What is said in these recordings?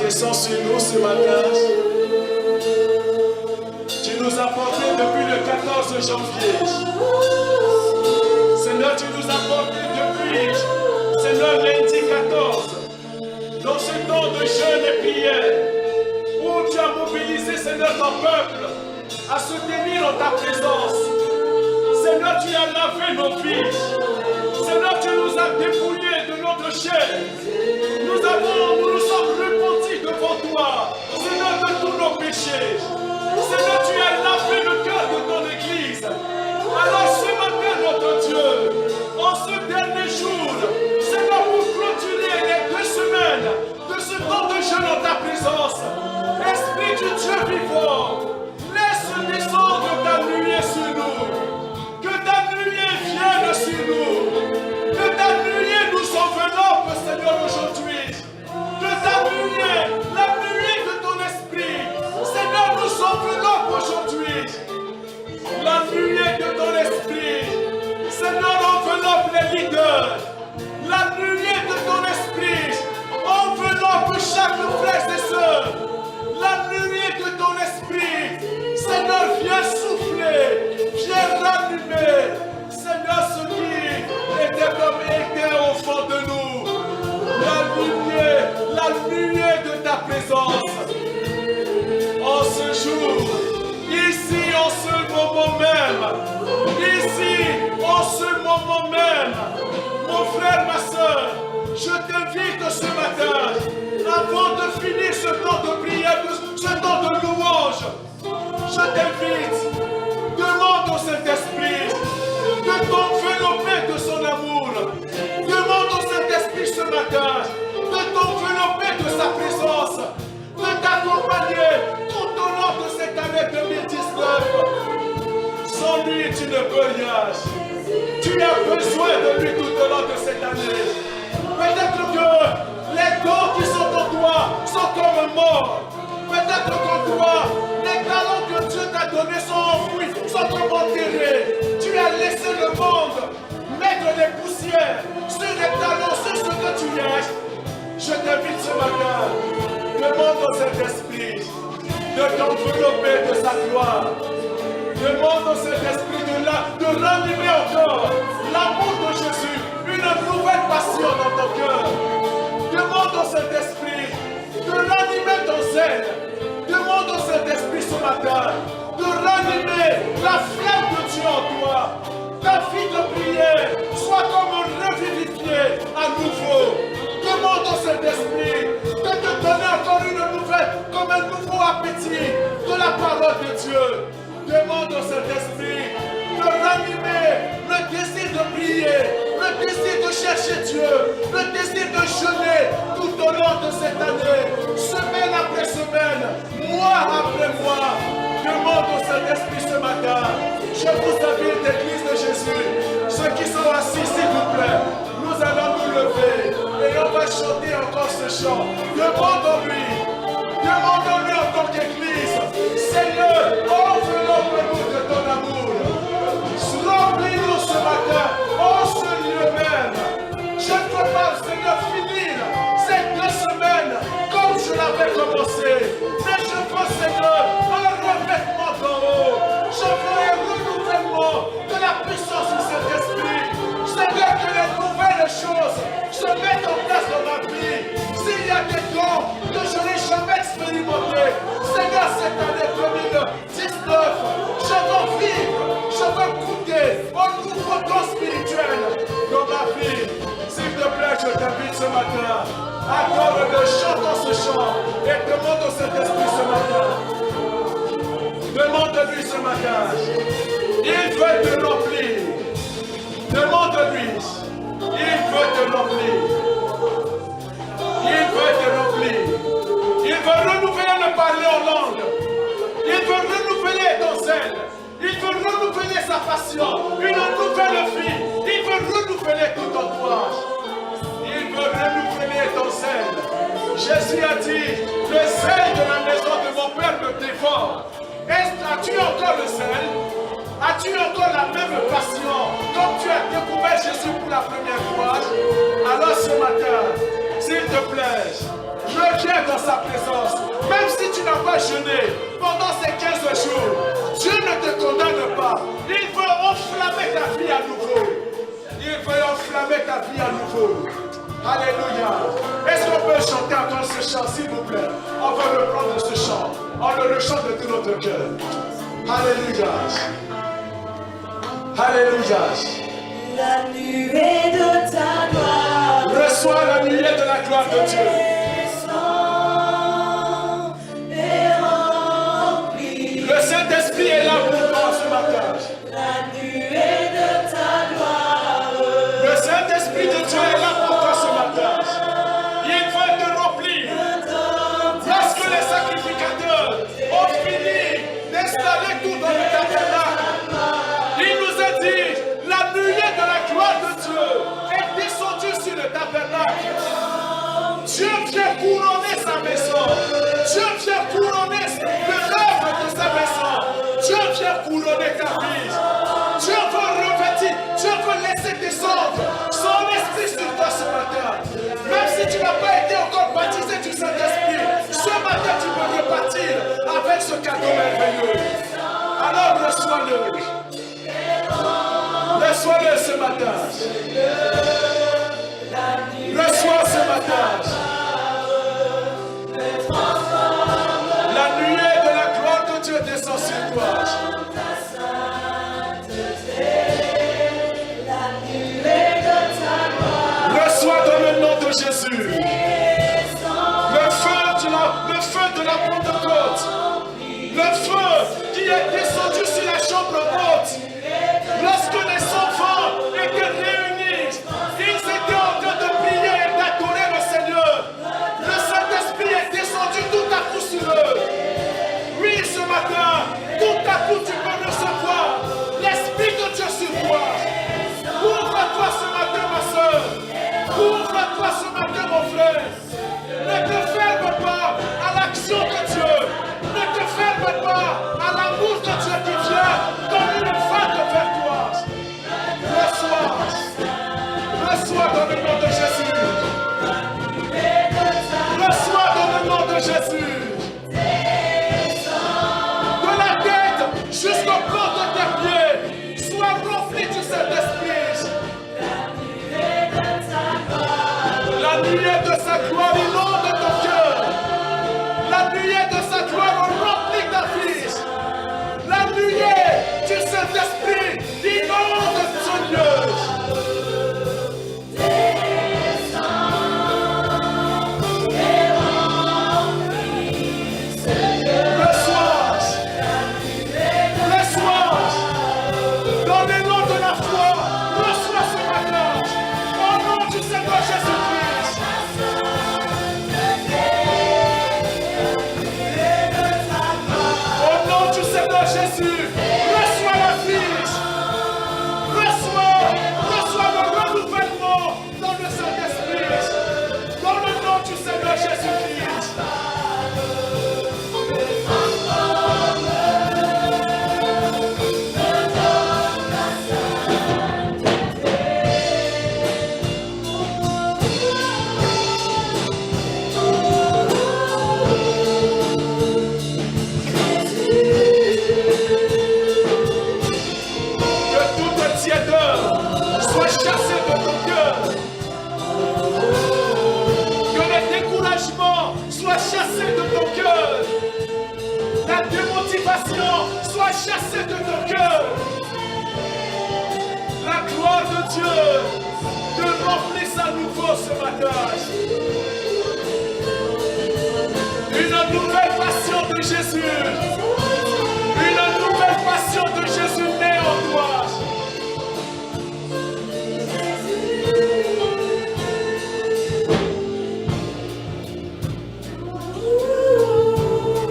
descend sur nous ce matin. Tu nous as portés depuis le 14 janvier. Seigneur, tu nous as portés depuis, Seigneur, lundi 14. Dans ce temps de jeûne et prière, où tu as mobilisé, Seigneur, ton peuple à se tenir en ta présence. Seigneur, tu as lavé nos vies. Seigneur, tu nous as dépouillés de notre chair. Nous nous sommes repentis devant toi, Seigneur, de tous nos péchés. Seigneur, tu as lavé le cœur de ton Église. Alors ce matin, notre Dieu, en ce dernier jour, Seigneur, pour clôturer les 2 semaines de ce temps de jeûne en ta présence, Esprit du Dieu vivant, laisse descendre ta nuée sur nous. Que ta nuée vienne sur nous. Que ta nuée nous enveloppe, Seigneur, aujourd'hui. Que ta nuée, la nuée de ton esprit, Seigneur, nous enveloppe aujourd'hui. La nuée de ton esprit, Seigneur, enveloppe les leaders. La nuée de ton esprit, enveloppe chaque frère et sœur. La nuée présence. En ce jour, ici, en ce moment même, ici, en ce moment même, mon frère, ma soeur, je t'invite ce matin, avant de finir ce temps de prière, ce temps de louange, je t'invite, demande au Saint-Esprit de t'envelopper de son amour. Demande au Saint-Esprit ce matin de t'envelopper de sa présence, de t'accompagner tout au long de cette année 2019. Sans lui, tu ne peux rien. Tu as besoin de lui tout au long de cette année. Peut-être que les dons qui sont en toi sont comme morts. Peut-être que toi, les talents que Dieu t'a donnés sont enfouis, sont comme enterrés. Tu as laissé le monde mettre des poussières sur les talents, sur ce que tu es. Je t'invite ce matin, demande au Saint-Esprit de t'envelopper de sa gloire. Demande au Saint-Esprit de ranimer encore l'amour de Jésus, une nouvelle passion dans ton cœur. Demande au Saint-Esprit de ranimer ton zèle. Demande au Saint-Esprit ce matin de ranimer la flamme de Dieu en toi. Ta vie de prière soit comme revivifiée à nouveau. Demande au Saint-Esprit de te donner encore une nouvelle, comme un nouveau appétit de la parole de Dieu. Demande au Saint-Esprit de ranimer le désir de prier, le désir de chercher Dieu, le désir de jeûner tout au long de cette année, semaine après semaine, mois après mois. Demande au Saint-Esprit ce matin. Je vous invite, Église de Jésus, ceux qui sont assis, s'il vous plaît, nous allons nous lever et on va chanter encore ce chant. Demandons-lui en tant qu'Église, Seigneur, enveloppe-nous de ton amour. Remplis-nous ce matin, en ce lieu même. Je ne veux pas, Seigneur, finir ces 2 semaines comme je l'avais commencé. Mais je veux, Seigneur, un revêtement d'en haut. Je veux un renouvellement de la puissance du Saint-Esprit. Seigneur, que les nouvelles choses se mettent en place dans ma vie. S'il y a des dons que je n'ai jamais expérimentés, Seigneur, cette année 2019, je veux vivre, je veux goûter un nouveau don spirituel dans ma vie. S'il te plaît, je t'invite ce matin, accorde le chant dans ce chant et demande au Saint-Esprit ce matin. Demande-lui ce matin. Il veut te remplir. Demande-lui. Il veut te remplir. Il veut te remplir. Il veut renouveler le parler en langue. Il veut renouveler ton zèle. Il veut renouveler sa passion. Une nouvelle vie. Il veut renouveler tout ton toi. Il veut renouveler ton zèle. Jésus a dit, le zèle de la maison de mon Père me dévore. As-tu encore le zèle? As-tu encore la même passion comme tu as découvert Jésus pour la première fois? Alors ce matin, s'il te plaît, reviens dans sa présence. Même si tu n'as pas jeûné pendant ces 15 jours, Dieu ne te condamne pas. Il veut enflammer ta vie à nouveau. Il veut enflammer ta vie à nouveau. Alléluia. Est-ce qu'on peut chanter encore ce chant, s'il vous plaît? On va reprendre ce chant. On le rechante de tout notre cœur. Alléluia. Alléluia. La nuée de ta gloire. Reçois la nuée de la gloire de Dieu. Le Saint-Esprit est là pour toi ce matin. La nuée de ta gloire. Le Saint-Esprit de Dieu est là pour toi ce matin. Il veut te remplir. Lorsque les sacrificateurs ont fini d'installer tout dans le tabernacle, il nous a dit, la nuée de la gloire de Dieu est descendue sur le tabernacle. Dieu vient couronner sa maison. Dieu vient couronner l'œuvre de sa maison. Dieu vient couronner ta vie. Dieu veut revêtir, Dieu veut laisser descendre son esprit sur toi ce matin. Même si tu n'as pas été encore baptisé du Saint-Esprit, ce matin tu peux repartir avec ce cadeau merveilleux. Alors reçois-le. Reçois-le ce matin. Reçois ce matin. Le feu qui est descendu sur la chambre haute. Lorsque les enfants étaient réunis, ils étaient en train de prier et d'adorer le Seigneur. Le Saint-Esprit est descendu tout à coup sur eux. Oui, ce matin, tout à coup tu peux recevoir l'Esprit de Dieu sur toi. Ouvre-toi ce matin, ma soeur. Ouvre-toi ce matin, mon frère. Ne te ferme pas à l'action de Dieu. Ne te ferme pas à l'amour de Dieu qui vient comme une vague vers toi. Reçois dans le nom de Jésus. Reçois dans le nom de Jésus. De la tête jusqu'au corps de tes pieds, sois rempli du Saint-Esprit. La nuée de sa gloire inonde ton cœur. La nuée de sa gloire remplit ta vie. La nuée du Saint-Esprit inonde ton cœur. Sois chassé de ton cœur. La gloire de Dieu te remplisse à nouveau ce matin. Une nouvelle passion de Jésus. Une nouvelle passion de Jésus née en toi.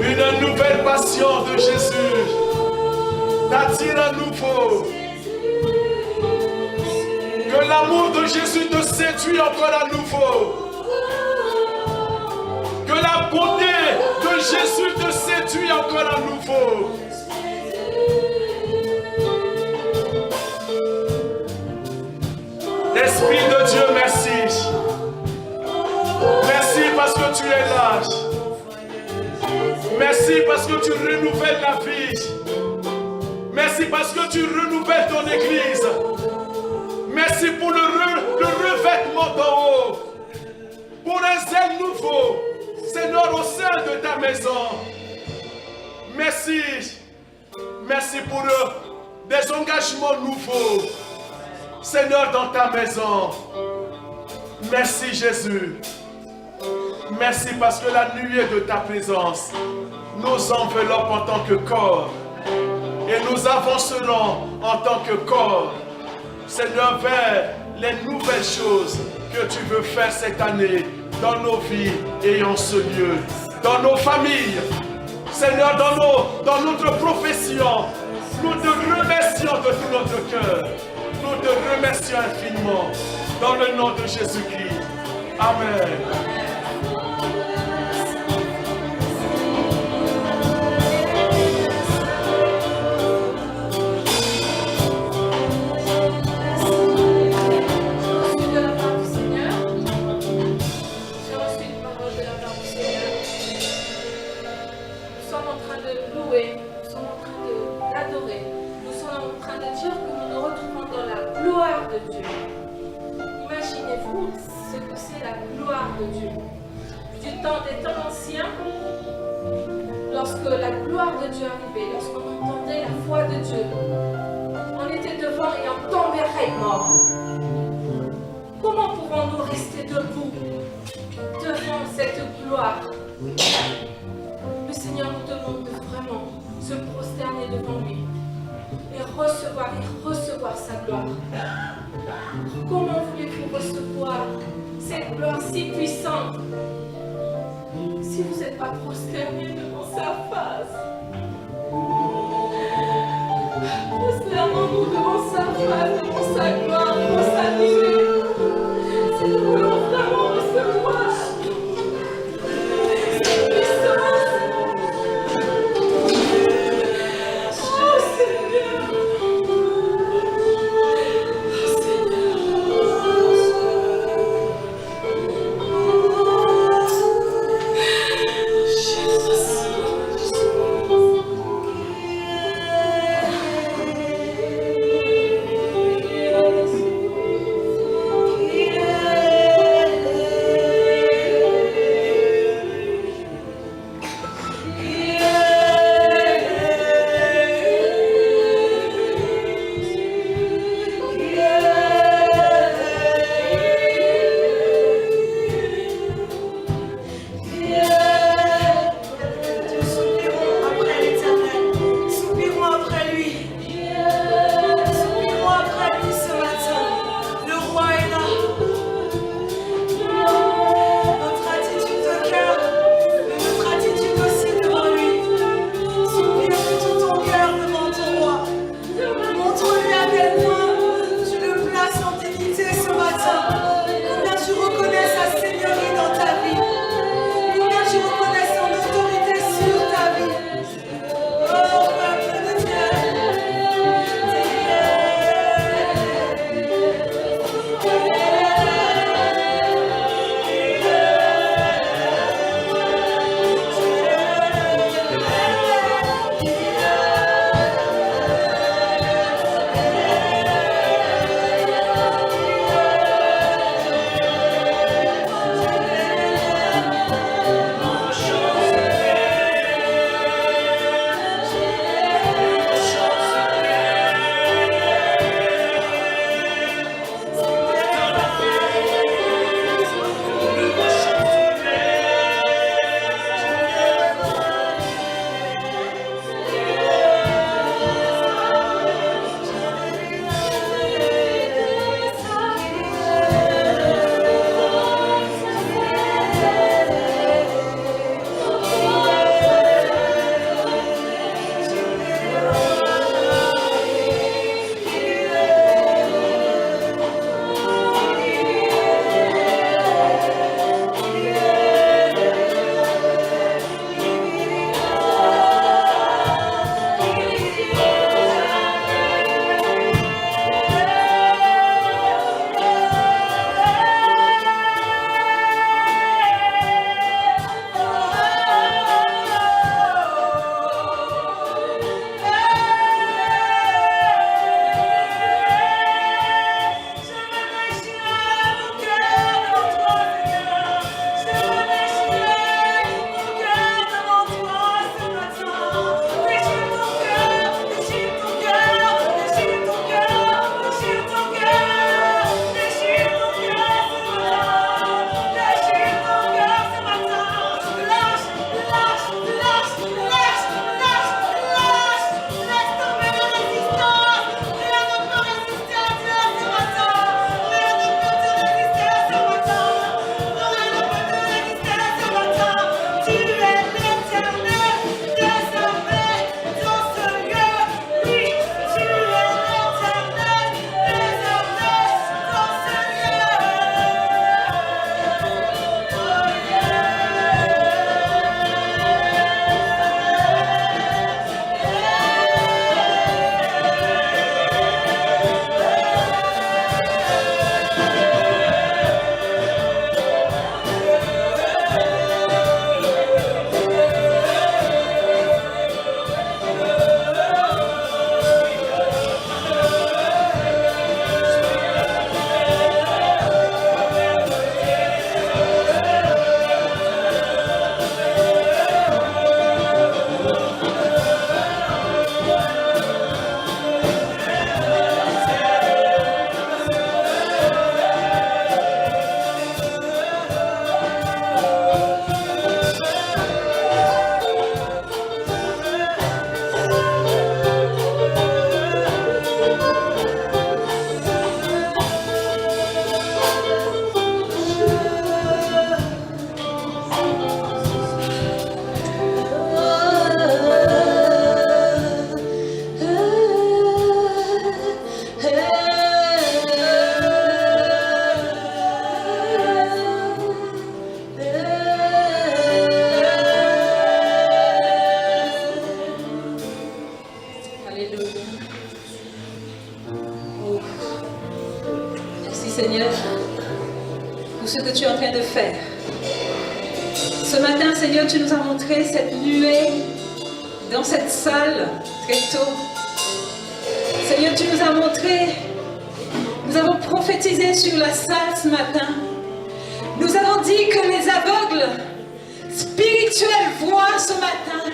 Une nouvelle passion de Jésus t'attire à nouveau. Que l'amour de Jésus te séduit encore à nouveau. Que la beauté de Jésus te séduit encore à nouveau. Esprit de Dieu, merci. Merci parce que tu es là. Merci parce que tu renouvelles la vie. Merci parce que tu renouvelles ton église. Merci pour le revêtement d'en haut. Pour un zèle nouveau, Seigneur, au sein de ta maison. Merci. Merci pour des engagements nouveaux. Seigneur, dans ta maison. Merci Jésus. Merci parce que la nuée de ta présence nous enveloppe en tant que corps. Et nous avancerons en tant que corps, Seigneur, vers les nouvelles choses que tu veux faire cette année dans nos vies et en ce lieu, dans nos familles, Seigneur, dans notre profession. Nous te remercions de tout notre cœur. Nous te remercions infiniment dans le nom de Jésus-Christ. Amen. Imaginez-vous ce que c'est la gloire de Dieu. Du temps des temps anciens, lorsque la gloire de Dieu arrivait, lorsqu'on entendait la voix de Dieu, on était devant et on tomberait mort. Comment pouvons-nous rester debout devant cette gloire? Le Seigneur nous demande de vraiment se prosterner devant lui et recevoir sa gloire. Comment voulez-vous recevoir cette gloire si puissante si vous n'êtes pas prosterné devant sa face? Prosternons-nous devant sa face, devant sa gloire, devant sa lumière. Si nous voulons vraiment recevoir cette puissance. Oh Seigneur. Oh Seigneur. Jésus. Seigneur, pour ce que tu es en train de faire. Ce matin, Seigneur, tu nous as montré cette nuée dans cette salle très tôt. Seigneur, tu nous as montré, nous avons prophétisé sur la salle ce matin. Nous avons dit que les aveugles spirituels voient ce matin.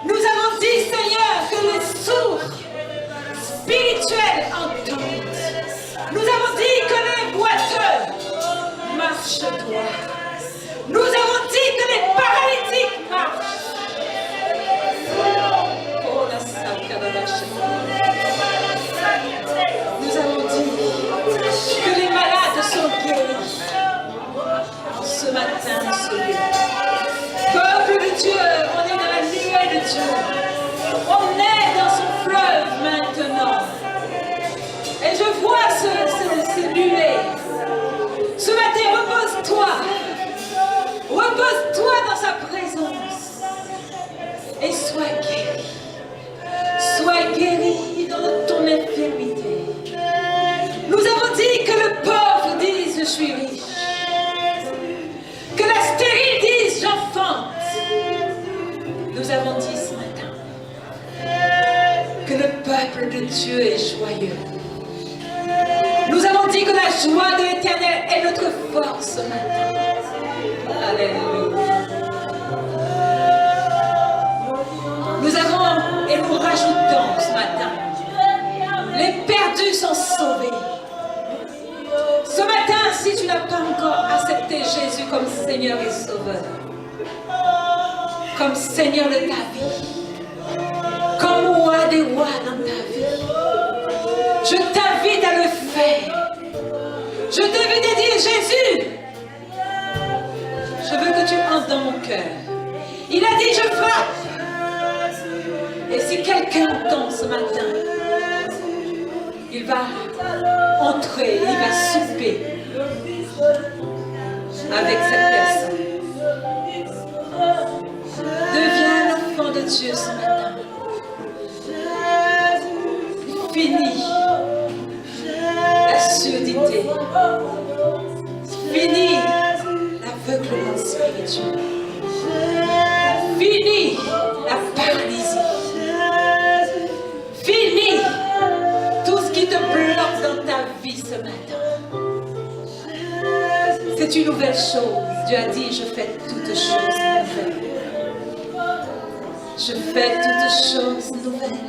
Nous avons dit, Seigneur, que les sourds spirituels entendent. Nous avons dit que les boiteux marchent droit. Nous avons dit que les paralytiques marchent. Oh, la nous avons dit que les malades sont guéris. Ce matin, peuple de Dieu, on est dans la nuée de Dieu. On est dans son fleuve maintenant. Et je vois ces nuées. Ce matin, repose-toi. Repose-toi dans sa présence. Et sois guéri. Sois guéri dans ton infirmité. Nous avons dit que le pauvre dise je suis riche. Que la stérile dise j'enfante. Nous avons dit ce matin que le peuple de Dieu est joyeux. Nous avons dit que la joie de l'Éternel est notre force ce matin. Alléluia. Nous avons et nous rajoutons ce matin. Les perdus sont sauvés. Ce matin, si tu n'as pas encore accepté Jésus comme Seigneur et Sauveur, comme Seigneur de ta vie, comme roi des rois dans ta vie, je t'invite à le faire. Je t'invite à dire, Jésus, je veux que tu entres dans mon cœur. Il a dit, je frappe. Et si quelqu'un entend ce matin, il va entrer, il va souper avec cette personne. Deviens l'enfant de Dieu ce matin. Finis la surdité. Finis l'aveuglement spirituel. Finis la paralysie. Finis tout ce qui te bloque dans ta vie ce matin. C'est une nouvelle chose. Dieu a dit, je fais toutes choses nouvelles. Je fais toutes choses nouvelles.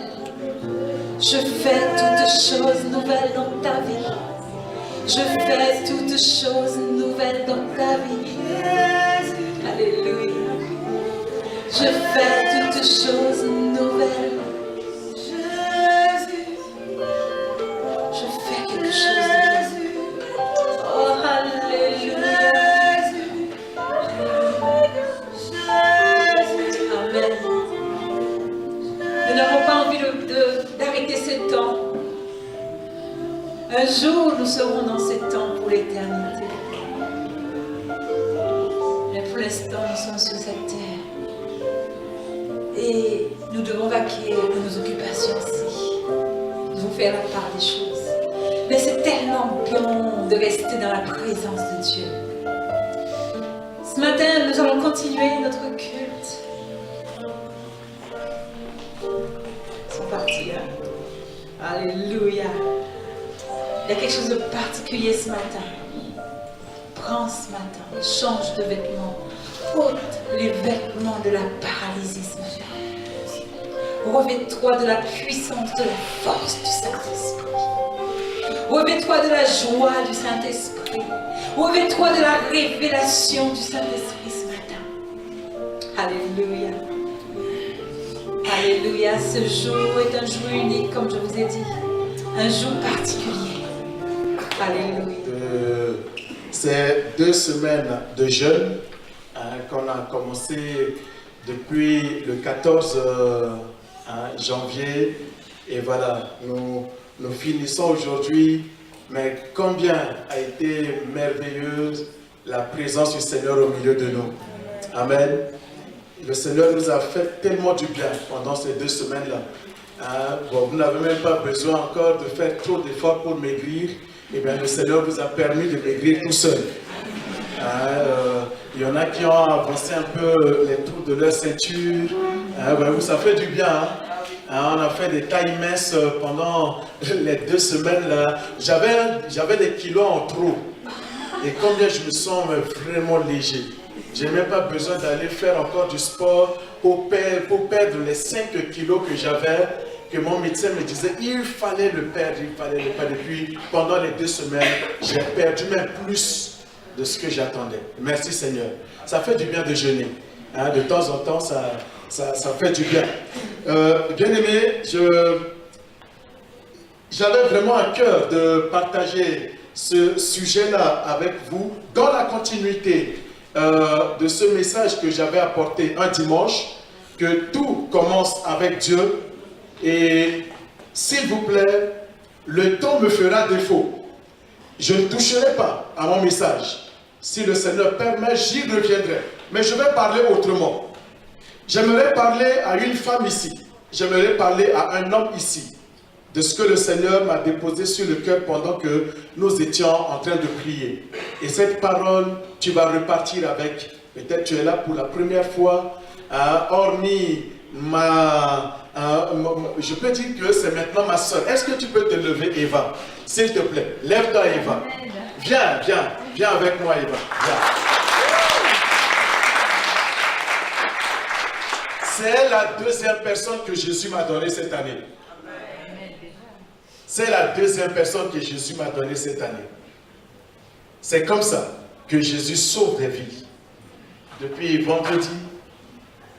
Je fais toutes choses nouvelles dans ta vie. Je fais toutes choses nouvelles dans ta vie. Alléluia. Je fais toutes choses nouvelles. Je fais quelque chose de nouveau. Oh, alléluia. Amen. Nous n'avons pas envie d'arrêter ces temps. Un jour, nous serons dans ces temps pour l'éternité. Mais pour l'instant, nous sommes sur cette terre. Et nous devons vaquer de nos occupations ici. Nous devons faire la part des choses. Mais c'est tellement bon de rester dans la présence de Dieu. Ce matin, nous allons continuer notre culte. Ils sont partis, hein? Alléluia. Il y a quelque chose de particulier ce matin. Prends ce matin, change de vêtements. Ôte les vêtements de la paralysie ce matin. Revêt-toi de la puissance, de la force du Saint-Esprit. Revêt-toi de la joie du Saint-Esprit. Revêt-toi de la révélation du Saint-Esprit ce matin. Alléluia. Alléluia. Ce jour est un jour unique, comme je vous ai dit. Un jour particulier. Alléluia. Ces 2 semaines de jeûne qu'on a commencé depuis le 14 janvier. Et voilà, nous finissons aujourd'hui. Mais combien a été merveilleuse la présence du Seigneur au milieu de nous. Amen. Le Seigneur nous a fait tellement du bien pendant ces 2 semaines-là. Bon, vous n'avez même pas besoin encore de faire trop d'efforts pour maigrir. eh bien, le Seigneur vous a permis de maigrir tout seul. Il y en a qui ont avancé un peu les tours de leur ceinture. Ça fait du bien. On a fait des tailles minces pendant les 2 semaines. J'avais des kilos en trop. Et combien je me sens vraiment léger. Je n'ai même pas besoin d'aller faire encore du sport pour perdre les 5 kilos que j'avais, que mon médecin me disait, il fallait le perdre, il fallait le perdre. Et puis, pendant les 2 semaines, j'ai perdu même plus de ce que j'attendais. Merci Seigneur. Ça fait du bien de jeûner. De temps en temps, ça fait du bien. Bien-aimés, j'avais vraiment à cœur de partager ce sujet-là avec vous dans la continuité de ce message que j'avais apporté un dimanche, que tout commence avec Dieu. Et s'il vous plaît, le temps me fera défaut. Je ne toucherai pas à mon message. Si le Seigneur permet, j'y reviendrai. Mais je vais parler autrement. J'aimerais parler à une femme ici. J'aimerais parler à un homme ici. De ce que le Seigneur m'a déposé sur le cœur pendant que nous étions en train de prier. Et cette parole, tu vas repartir avec. Peut-être tu es là pour la première fois. Hormis je peux dire que c'est maintenant ma soeur. Est-ce que tu peux te lever, Eva? S'il te plaît, lève-toi, Eva. Viens avec moi, Eva. Viens. C'est la 2e personne que Jésus m'a donnée cette année. C'est la 2e personne que Jésus m'a donnée cette année. C'est comme ça que Jésus sauve des vies. Depuis vendredi,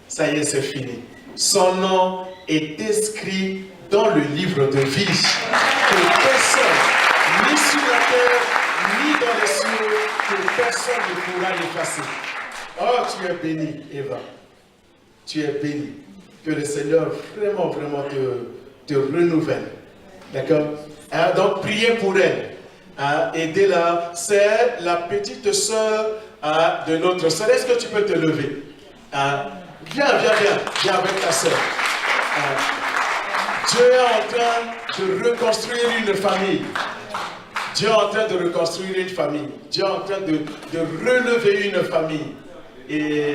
ça y est, c'est fini. Son nom est inscrit dans le livre de vie que personne, ni sur la terre, ni dans les cieux, que personne ne pourra l'effacer. Oh, tu es bénie, Eva. Tu es bénie. Que le Seigneur vraiment, vraiment te renouvelle. D'accord? Donc, priez pour elle. Aidez-la. C'est la petite sœur de notre sœur. Est-ce que tu peux te lever? Viens avec ta sœur. Dieu est en train de reconstruire une famille. Dieu est en train de reconstruire une famille. Dieu est en train de relever une famille. Et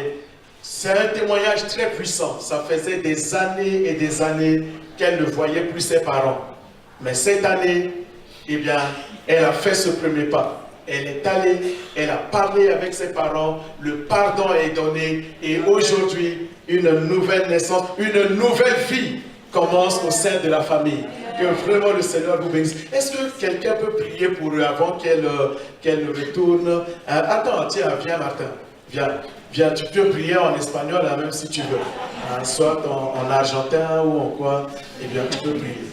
c'est un témoignage très puissant. Ça faisait des années et des années qu'elle ne voyait plus ses parents. Mais cette année, eh bien, elle a fait ce premier pas. Elle est allée, elle a parlé avec ses parents, le pardon est donné et aujourd'hui, une nouvelle naissance, une nouvelle vie commence au sein de la famille. Que vraiment le Seigneur vous bénisse. Est-ce que quelqu'un peut prier pour eux avant qu'elle retourne? Attends, tiens, viens Martin, viens, tu peux prier en espagnol là, même si tu veux. Soit en argentin ou en quoi, eh bien tu peux prier.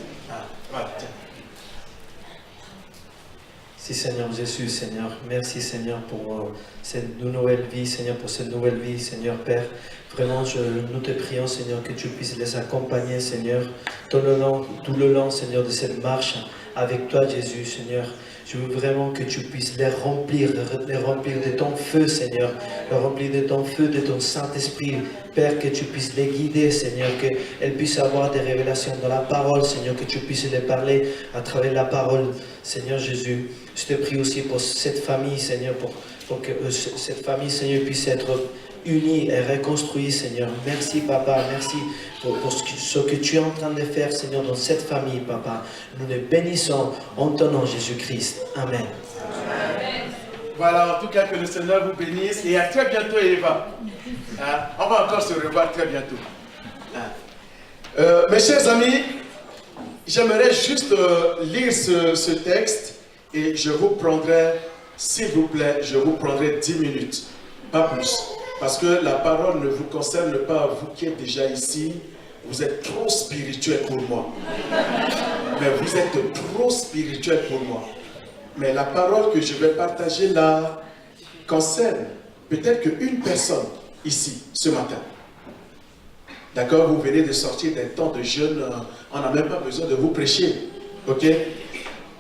Voilà, tiens. Si Seigneur Jésus, Seigneur, merci Seigneur pour cette nouvelle vie, Seigneur, pour cette nouvelle vie, Seigneur Père. Vraiment, nous te prions, Seigneur, que tu puisses les accompagner, Seigneur, tout le long, Seigneur, de cette marche avec toi, Jésus, Seigneur. Je veux vraiment que tu puisses les remplir de ton feu, Seigneur, les remplir de ton feu, de ton Saint-Esprit. Père, que tu puisses les guider, Seigneur, qu'elles puissent avoir des révélations dans la parole, Seigneur, que tu puisses les parler à travers la parole, Seigneur Jésus. Je te prie aussi pour cette famille, Seigneur, pour que cette famille, Seigneur, puisse être unie et reconstruite, Seigneur. Merci, Papa, merci pour ce que tu es en train de faire, Seigneur, dans cette famille, Papa. Nous les bénissons en ton nom, Jésus-Christ. Amen. Amen. Voilà, en tout cas, que le Seigneur vous bénisse et à très bientôt, Eva. On va encore se revoir très bientôt. Mes chers amis, j'aimerais juste lire ce texte et je vous prendrai, s'il vous plaît, je vous prendrai 10 minutes, pas plus. Parce que la parole ne vous concerne pas, vous qui êtes déjà ici, vous êtes trop spirituel pour moi. Mais vous êtes trop spirituel pour moi. Mais la parole que je vais partager là concerne peut-être qu'une personne ici, ce matin. D'accord? Vous venez de sortir d'un temps de jeûne, on n'a même pas besoin de vous prêcher. Ok?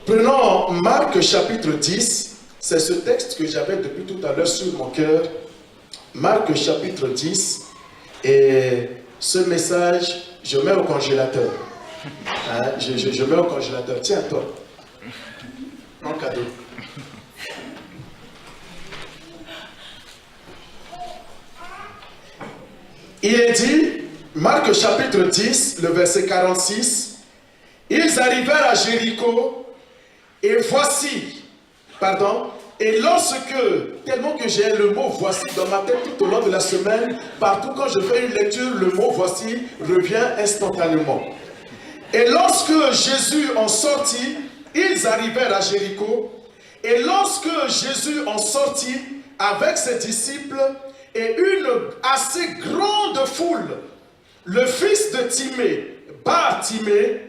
Prenons Marc chapitre 10, c'est ce texte que j'avais depuis tout à l'heure sur mon cœur. Marc chapitre 10, et ce message, je mets au congélateur. Je mets au congélateur. Tiens, toi. En cadeau. Il est dit, Marc chapitre 10, le verset 46, ils arrivèrent à Jéricho, et lorsque, tellement que j'ai le mot voici dans ma tête tout au long de la semaine, partout quand je fais une lecture, le mot voici revient instantanément. Et lorsque Jésus en sortit, ils arrivèrent à Jéricho, et lorsque Jésus en sortit avec ses disciples et une assez grande foule, le fils de Timée, Bartimée,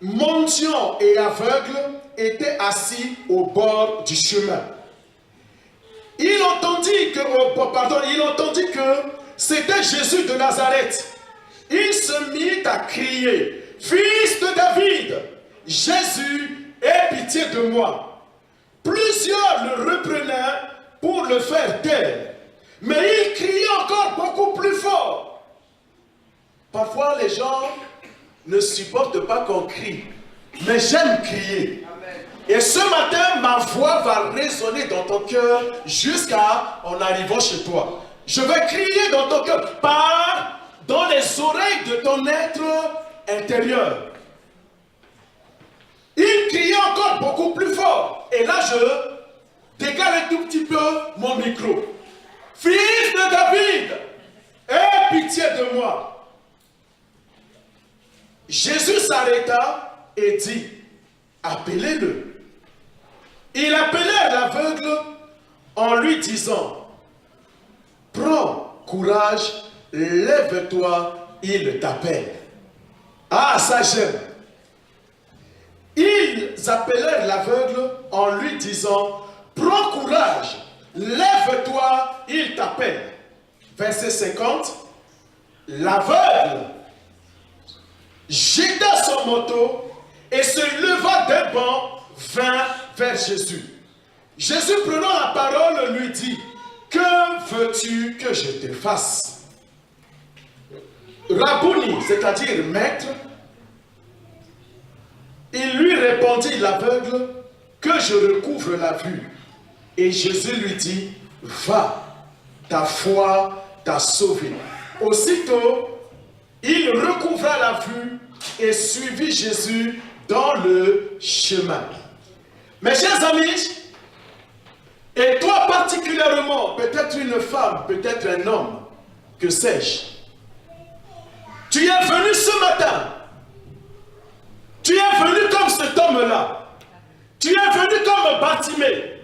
mendiant et aveugle, était assis au bord du chemin. Il entendit que c'était Jésus de Nazareth. Il se mit à crier, « Fils de David, Jésus, aie pitié de moi. » Plusieurs le reprenaient pour le faire taire, mais il criait encore beaucoup plus fort. Parfois, les gens ne supportent pas qu'on crie, mais j'aime crier. Et ce matin, ma voix va résonner dans ton cœur jusqu'à en arrivant chez toi. Je vais crier dans ton cœur, dans les oreilles de ton être intérieur. Il criait encore beaucoup plus fort. Et là, je décale un tout petit peu mon micro. Fils de David, aie pitié de moi. Jésus s'arrêta et dit, appelez-le. Il appelait l'aveugle en lui disant, prends courage, lève-toi, il t'appelle. Ah, ça j'aime. Ils appelèrent l'aveugle en lui disant, prends courage, lève-toi, il t'appelle. Verset 50, l'aveugle jeta son manteau et se leva d'un bond, vint vers Jésus. Jésus, prenant la parole, lui dit, que veux-tu que je te fasse? Rabouni, c'est-à-dire maître, il lui répondit, l'aveugle, que je recouvre la vue. Et Jésus lui dit, va, ta foi t'a sauvé. Aussitôt, il recouvra la vue et suivit Jésus dans le chemin. Mes chers amis, et toi particulièrement, peut-être une femme, peut-être un homme, que sais-je, tu es venu ce matin. Tu es venu comme cet homme-là. Tu es venu comme Bartimée,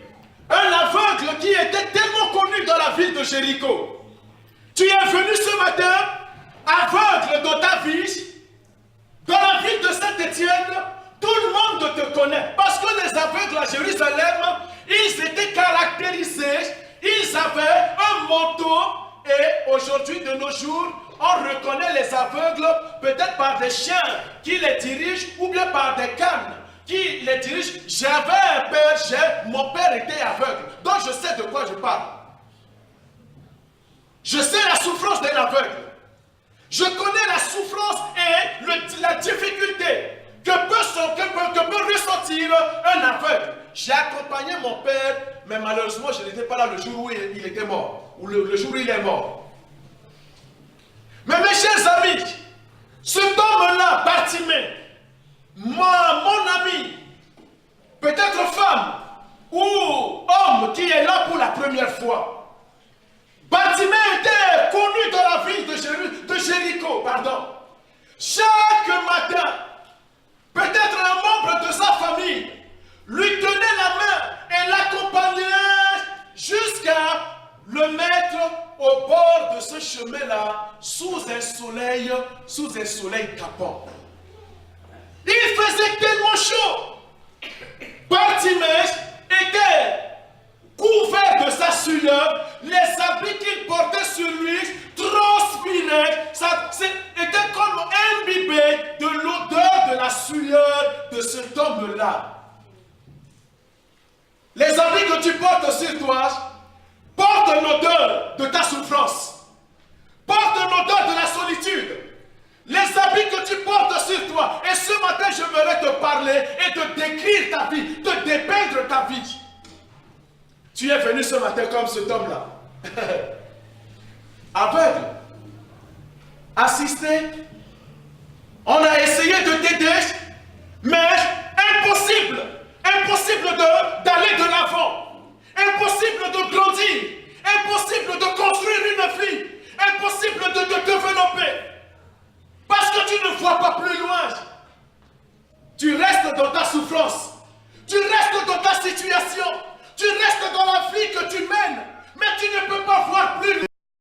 un aveugle qui était tellement connu dans la ville de Jéricho. Tu es venu ce matin aveugle dans ta vie, dans la ville de Saint-Étienne. Tout le monde te connaît parce que les aveugles à Jérusalem, ils étaient caractérisés, ils avaient un manteau et aujourd'hui de nos jours, on reconnaît les aveugles peut-être par des chiens qui les dirigent ou bien par des cannes qui les dirigent. J'avais un père, mon père était aveugle, donc je sais de quoi je parle. Je sais la souffrance d'un aveugle. Je connais la souffrance et la difficulté que peut ressentir un aveugle. J'ai accompagné mon père, mais malheureusement, je n'étais pas là le jour où il était mort, ou le jour où il est mort. Mais mes chers amis, cet homme-là, Bartimée, mon ami, peut-être femme ou homme qui est là pour la première fois, Bartimée était connu dans la ville de Jéricho. Chaque matin, peut-être un membre de sa famille lui tenait la main et l'accompagnait jusqu'à le mettre au bord de ce chemin-là, sous un soleil capant. Il faisait tellement chaud. Bartimée était couvert de sa sueur, les habits qu'il portait sur lui transpiraient, ça était comme imbibé de l'odeur de la sueur de cet homme-là. Les habits que tu portes sur toi portent l'odeur de ta souffrance, portent l'odeur de la solitude. Les habits que tu portes sur toi, et ce matin j'aimerais te parler et de décrire ta vie, de dépeindre ta vie. Tu es venu ce matin comme cet homme-là. Aveugle. Assisté. On a essayé de t'aider, mais impossible. Impossible d'aller de l'avant. Impossible de grandir. Impossible de construire une vie. Impossible de te développer. Parce que tu ne vois